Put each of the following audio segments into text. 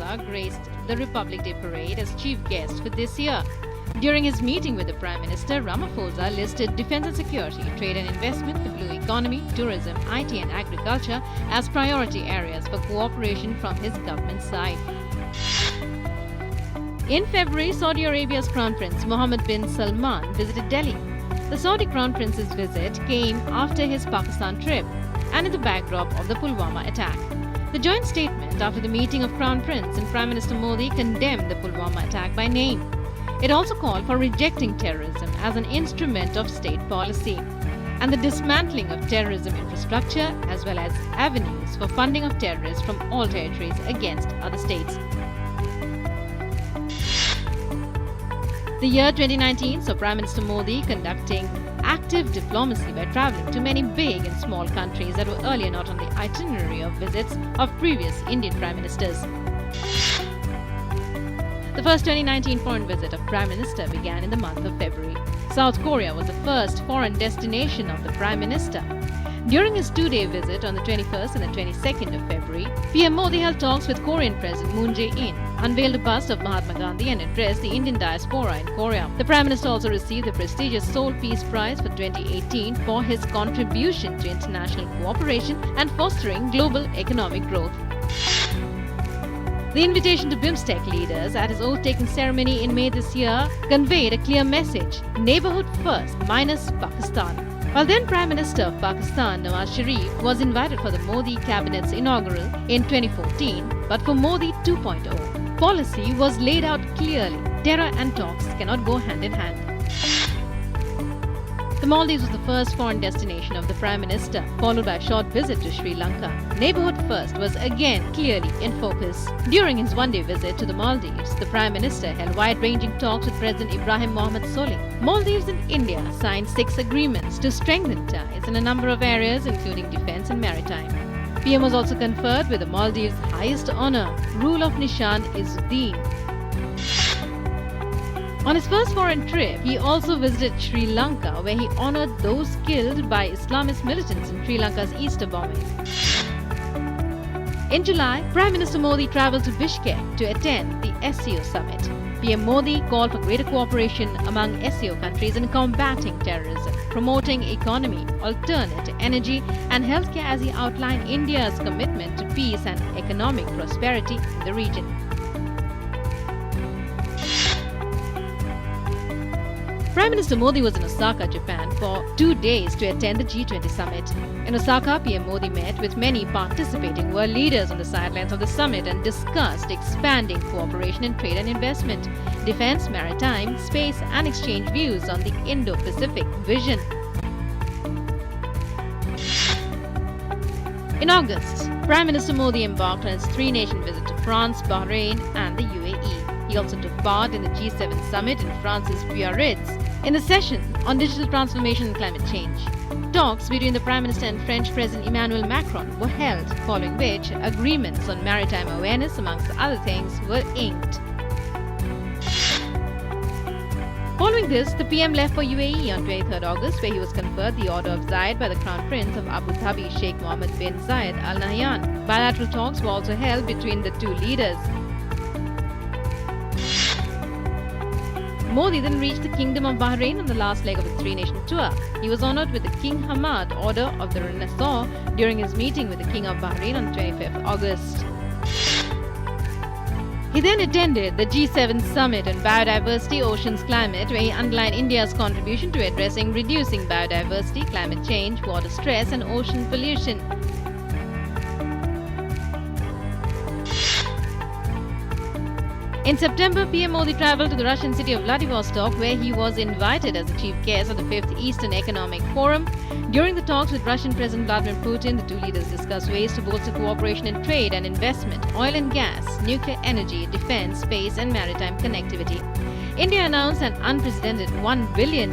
Ramaphosa graced the Republic Day parade as chief guest for this year. During his meeting with the Prime Minister, Ramaphosa listed defense and security, trade and investment, the blue economy, tourism, IT and agriculture as priority areas for cooperation from his government side. In February, Saudi Arabia's Crown Prince Mohammed bin Salman visited Delhi. The Saudi Crown Prince's visit came after his Pakistan trip and in the backdrop of the Pulwama attack. The joint statement after the meeting of Crown Prince and Prime Minister Modi condemned the Pulwama attack by name. It also called for rejecting terrorism as an instrument of state policy and the dismantling of terrorism infrastructure as well as avenues for funding of terrorists from all territories against other states. The year 2019 saw Prime Minister Modi conducting active diplomacy by travelling to many big and small countries that were earlier not on the itinerary of visits of previous Indian Prime Ministers. The first 2019 foreign visit of Prime Minister began in the month of February. South Korea was the first foreign destination of the Prime Minister. During his two-day visit on the 21st and the 22nd of February, PM Modi held talks with Korean President Moon Jae-in, unveiled a bust of Mahatma Gandhi and addressed the Indian diaspora in Korea. The Prime Minister also received the prestigious Seoul Peace Prize for 2018 for his contribution to international cooperation and fostering global economic growth. The invitation to BIMSTEC leaders at his oath-taking ceremony in May this year conveyed a clear message: neighborhood first minus Pakistan. While then Prime Minister of Pakistan Nawaz Sharif was invited for the Modi cabinet's inaugural in 2014, but for Modi 2.0, policy was laid out clearly. Terror and talks cannot go hand in hand. The Maldives was the first foreign destination of the Prime Minister, followed by a short visit to Sri Lanka. Neighbourhood first was again clearly in focus. During his one-day visit to the Maldives, the Prime Minister held wide-ranging talks with President Ibrahim Mohamed Solih. Maldives and India signed 6 agreements to strengthen ties in a number of areas, including defence and maritime. PM was also conferred with the Maldives' highest honour, Rule of Nishan Izzuddin. On his first foreign trip, he also visited Sri Lanka, where he honoured those killed by Islamist militants in Sri Lanka's Easter bombing. In July, Prime Minister Modi travelled to Bishkek to attend the SCO summit. PM Modi called for greater cooperation among SCO countries in combating terrorism, promoting economy, alternate energy and healthcare as he outlined India's commitment to peace and economic prosperity in the region. Prime Minister Modi was in Osaka, Japan for 2 days to attend the G20 summit. In Osaka, PM Modi met with many participating world leaders on the sidelines of the summit and discussed expanding cooperation in trade and investment, defense, maritime, space and exchange views on the Indo-Pacific vision. In August, Prime Minister Modi embarked on his 3-nation visit to France, Bahrain and the UAE. He also took part in the G7 summit in France's Biarritz in the session on digital transformation and climate change. Talks between the Prime Minister and French President Emmanuel Macron were held, following which agreements on maritime awareness, amongst other things, were inked. Following this, the PM left for UAE on 23rd August, where he was conferred the Order of Zayed by the Crown Prince of Abu Dhabi, Sheikh Mohammed bin Zayed Al Nahyan. Bilateral talks were also held between the two leaders. Modi then reached the Kingdom of Bahrain on the last leg of his 3-nation tour. He was honoured with the King Hamad Order of the Renaissance during his meeting with the King of Bahrain on 25th August. He then attended the G7 Summit on Biodiversity, Oceans, Climate, where he underlined India's contribution to addressing reducing biodiversity, climate change, water stress and ocean pollution. In September, PM Modi travelled to the Russian city of Vladivostok, where he was invited as the chief guest of the 5th Eastern Economic Forum. During the talks with Russian President Vladimir Putin, the two leaders discussed ways to bolster cooperation in trade and investment, oil and gas, nuclear energy, defence, space and maritime connectivity. India announced an unprecedented $1 billion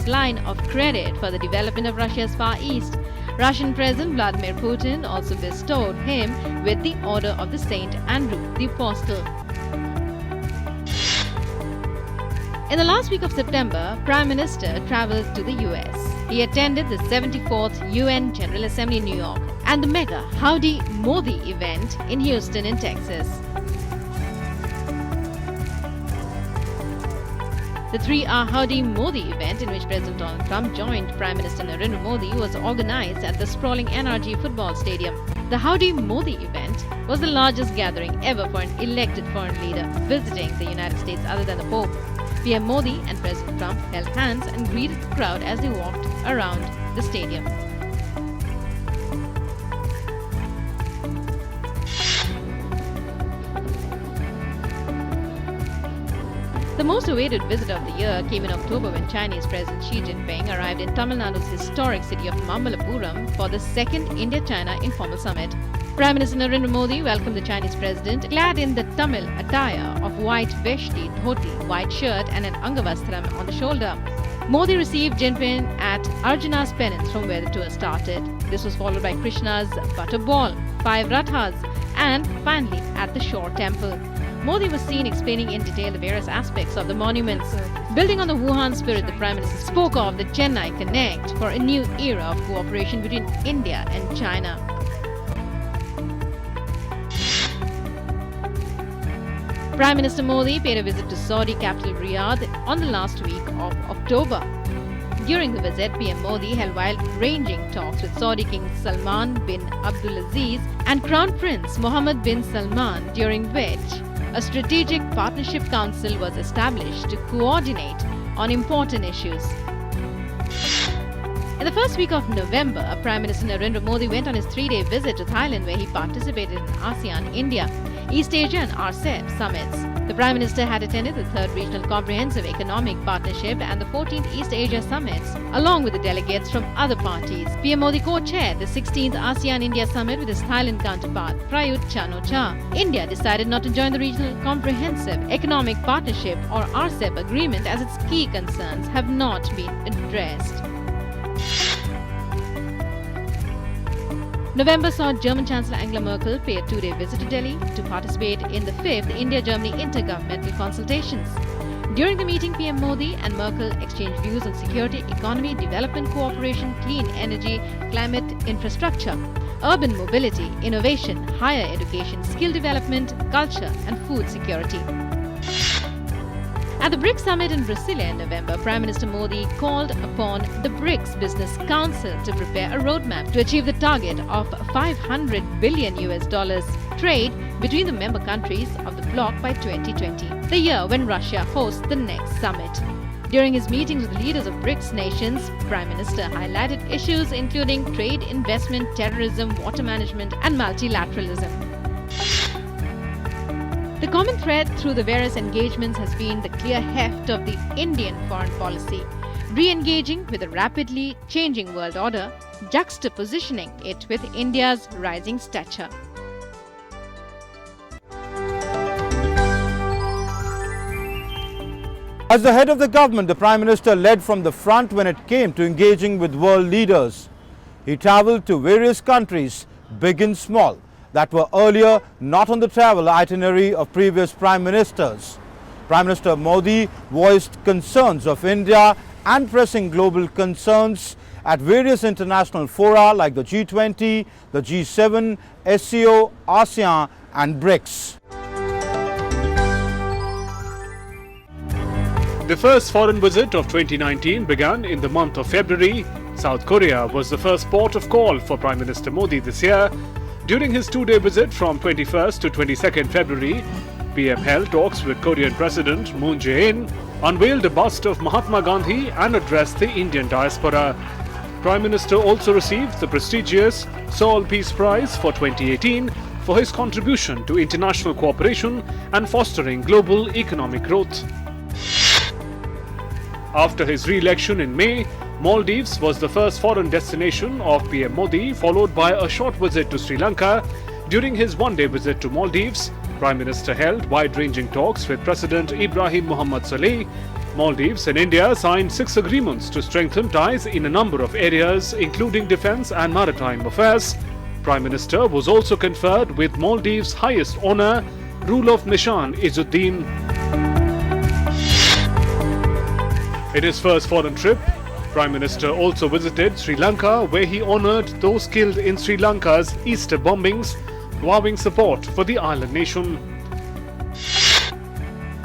line of credit for the development of Russia's Far East. Russian President Vladimir Putin also bestowed him with the Order of the Saint Andrew the Apostle. In the last week of September, Prime Minister travelled to the US. He attended the 74th UN General Assembly in New York. and the mega Howdy Modi event in Houston in Texas. The 3-hour Howdy Modi event, in which President Donald Trump joined Prime Minister Narendra Modi, was organized at the sprawling NRG football stadium. The Howdy Modi event was the largest gathering ever for an elected foreign leader visiting the United States other than the Pope. PM Modi and President Trump held hands and greeted the crowd as they walked around the stadium. The most awaited visit of the year came in October when Chinese President Xi Jinping arrived in Tamil Nadu's historic city of Mambalapuram for the second India-China informal summit. Prime Minister Narendra Modi welcomed the Chinese president clad in the Tamil attire of white veshti, dhoti, white shirt and an angavastram on the shoulder. Modi received Jinping at Arjuna's penance from where the tour started. This was followed by Krishna's butter ball, 5 rathas and finally at the Shore Temple. Modi was seen explaining in detail the various aspects of the monuments. Building on the Wuhan spirit, the Prime Minister spoke of the Chennai Connect for a new era of cooperation between India and China. Prime Minister Modi paid a visit to Saudi capital Riyadh on the last week of October. During the visit, PM Modi held wide-ranging talks with Saudi King Salman bin Abdulaziz and Crown Prince Mohammed bin Salman, during which a strategic partnership council was established to coordinate on important issues. In the first week of November, Prime Minister Narendra Modi went on his 3-day visit to Thailand, where he participated in ASEAN, India, East Asia and RCEP summits. The Prime Minister had attended the 3rd Regional Comprehensive Economic Partnership and the 14th East Asia summits, along with the delegates from other parties. PM Modi co-chaired the 16th ASEAN-India Summit with his Thailand counterpart, Prayut Chan-o-cha. India decided not to join the Regional Comprehensive Economic Partnership or RCEP agreement as its key concerns have not been addressed. November saw German Chancellor Angela Merkel pay a 2-day visit to Delhi to participate in the 5th India-Germany Intergovernmental Consultations. During the meeting, PM Modi and Merkel exchanged views on security, economy, development cooperation, clean energy, climate infrastructure, urban mobility, innovation, higher education, skill development, culture and food security. At the BRICS summit in Brasilia in November, Prime Minister Modi called upon the BRICS Business Council to prepare a roadmap to achieve the target of $500 billion trade between the member countries of the bloc by 2020, the year when Russia hosts the next summit. During his meetings with leaders of BRICS nations, Prime Minister highlighted issues including trade, investment, terrorism, water management and multilateralism. The common thread through the various engagements has been the clear heft of the Indian foreign policy, re-engaging with a rapidly changing world order, juxtapositioning it with India's rising stature. As the head of the government, the Prime Minister led from the front when it came to engaging with world leaders. He travelled to various countries, big and small, that were earlier not on the travel itinerary of previous Prime Ministers. Prime Minister Modi voiced concerns of India and pressing global concerns at various international fora like the G20, the G7, SCO, ASEAN and BRICS. The first foreign visit of 2019 began in the month of February. South Korea was the first port of call for Prime Minister Modi this year. During his 2-day visit from 21st to 22nd February, PM held talks with Korean President Moon Jae-in, unveiled a bust of Mahatma Gandhi and addressed the Indian diaspora. Prime Minister also received the prestigious Seoul Peace Prize for 2018 for his contribution to international cooperation and fostering global economic growth. After his re-election in May, Maldives was the first foreign destination of PM Modi, followed by a short visit to Sri Lanka. During his 1-day visit to Maldives, Prime Minister held wide-ranging talks with President Ibrahim Mohammed Saleh. Maldives and India signed 6 agreements to strengthen ties in a number of areas, including defence and maritime affairs. Prime Minister was also conferred with Maldives' highest honour, Rule of Nishan Izzuddin. In his first foreign trip, Prime Minister also visited Sri Lanka, where he honoured those killed in Sri Lanka's Easter bombings, vowing support for the island nation.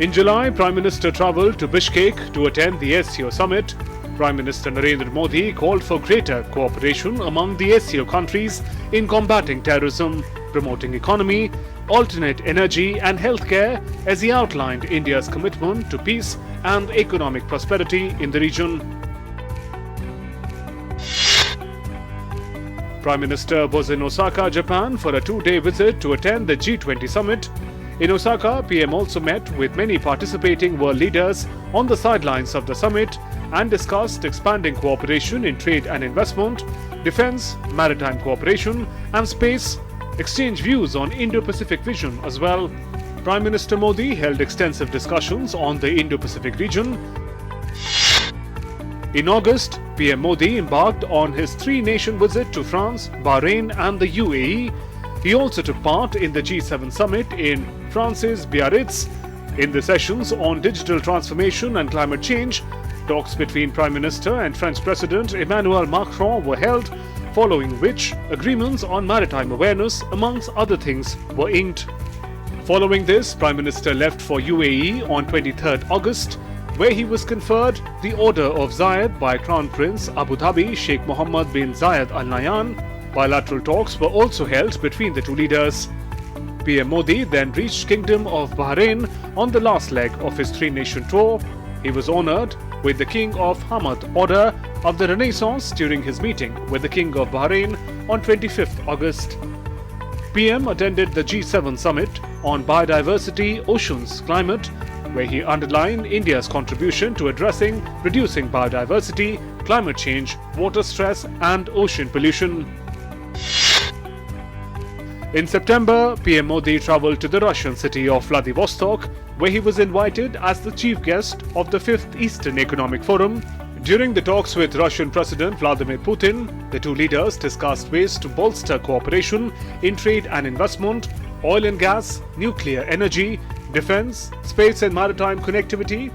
In July, Prime Minister travelled to Bishkek to attend the SCO summit. Prime Minister Narendra Modi called for greater cooperation among the SCO countries in combating terrorism, promoting economy, alternate energy and healthcare, as he outlined India's commitment to peace and economic prosperity in the region. Prime Minister was in Osaka, Japan for a two-day visit to attend the G20 summit. In Osaka, PM also met with many participating world leaders on the sidelines of the summit and discussed expanding cooperation in trade and investment, defense, maritime cooperation and space, exchange views on Indo-Pacific vision as well. Prime Minister Modi held extensive discussions on the Indo-Pacific region. In August, PM Modi embarked on his three-nation visit to France, Bahrain and the UAE. He also took part in the G7 summit in France's Biarritz. In the sessions on digital transformation and climate change, talks between Prime Minister and French President Emmanuel Macron were held, following which agreements on maritime awareness, amongst other things, were inked. Following this, Prime Minister left for UAE on 23rd August, where he was conferred the Order of Zayed by Crown Prince Abu Dhabi Sheikh Mohammed bin Zayed Al Nahyan. Bilateral talks were also held between the two leaders. PM Modi then reached Kingdom of Bahrain on the last leg of his three-nation tour. He was honoured with the King of Hamad Order of the Renaissance during his meeting with the King of Bahrain on 25th August. PM attended the G7 summit on biodiversity, oceans, climate, where he underlined India's contribution to reducing biodiversity, climate change, water stress and ocean pollution. In September, PM Modi travelled to the Russian city of Vladivostok, where he was invited as the chief guest of the 5th Eastern Economic Forum. During the talks with Russian President Vladimir Putin, the two leaders discussed ways to bolster cooperation in trade and investment, oil and gas, nuclear energy, defense, space and maritime connectivity.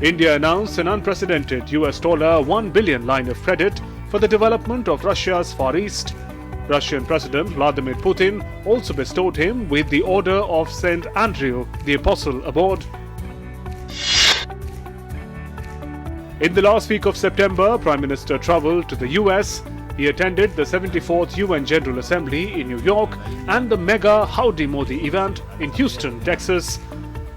India announced an unprecedented $1 billion line of credit for the development of Russia's Far East. Russian President Vladimir Putin also bestowed him with the Order of St. Andrew the Apostle aboard. In the last week of September, Prime Minister travelled to the US. He attended the 74th UN General Assembly in New York and the mega Howdy Modi event in Houston, Texas.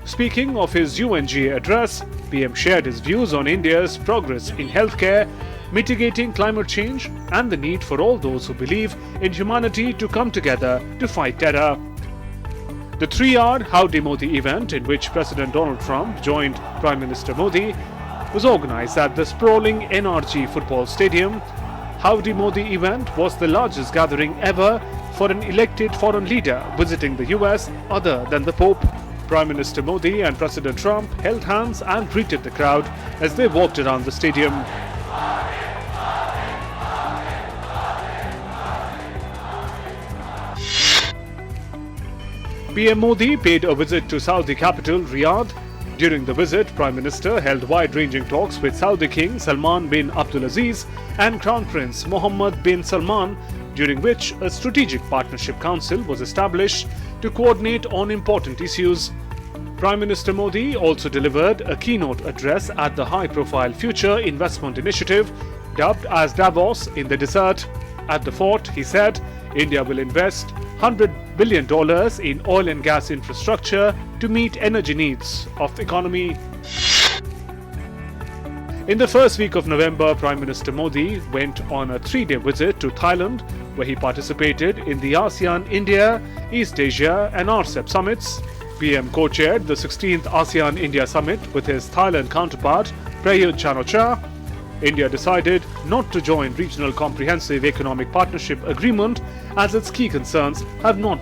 Speaking of his UNGA address, PM shared his views on India's progress in healthcare, mitigating climate change and the need for all those who believe in humanity to come together to fight terror. The 3-hour Howdy Modi event, in which President Donald Trump joined Prime Minister Modi, was organized at the sprawling NRG football stadium. Howdy Modi event was the largest gathering ever for an elected foreign leader visiting the US other than the Pope. Prime Minister Modi and President Trump held hands and greeted the crowd as they walked around the stadium. PM Modi paid a visit to Saudi capital Riyadh. During the visit, Prime Minister held wide-ranging talks with Saudi King Salman bin Abdulaziz and Crown Prince Mohammed bin Salman, during which a strategic partnership council was established to coordinate on important issues. Prime Minister Modi also delivered a keynote address at the high-profile Future Investment Initiative, dubbed as Davos in the desert. At the fort, he said, India will invest $100 billion in oil and gas infrastructure to meet energy needs of the economy. In the first week of November, Prime Minister Modi went on a 3-day visit to Thailand, where he participated in the ASEAN, India, East Asia and RCEP summits. PM co-chaired the 16th ASEAN India Summit with his Thailand counterpart, Prayut Chan-o-cha. India decided not to join Regional Comprehensive Economic Partnership Agreement as its key concerns have not been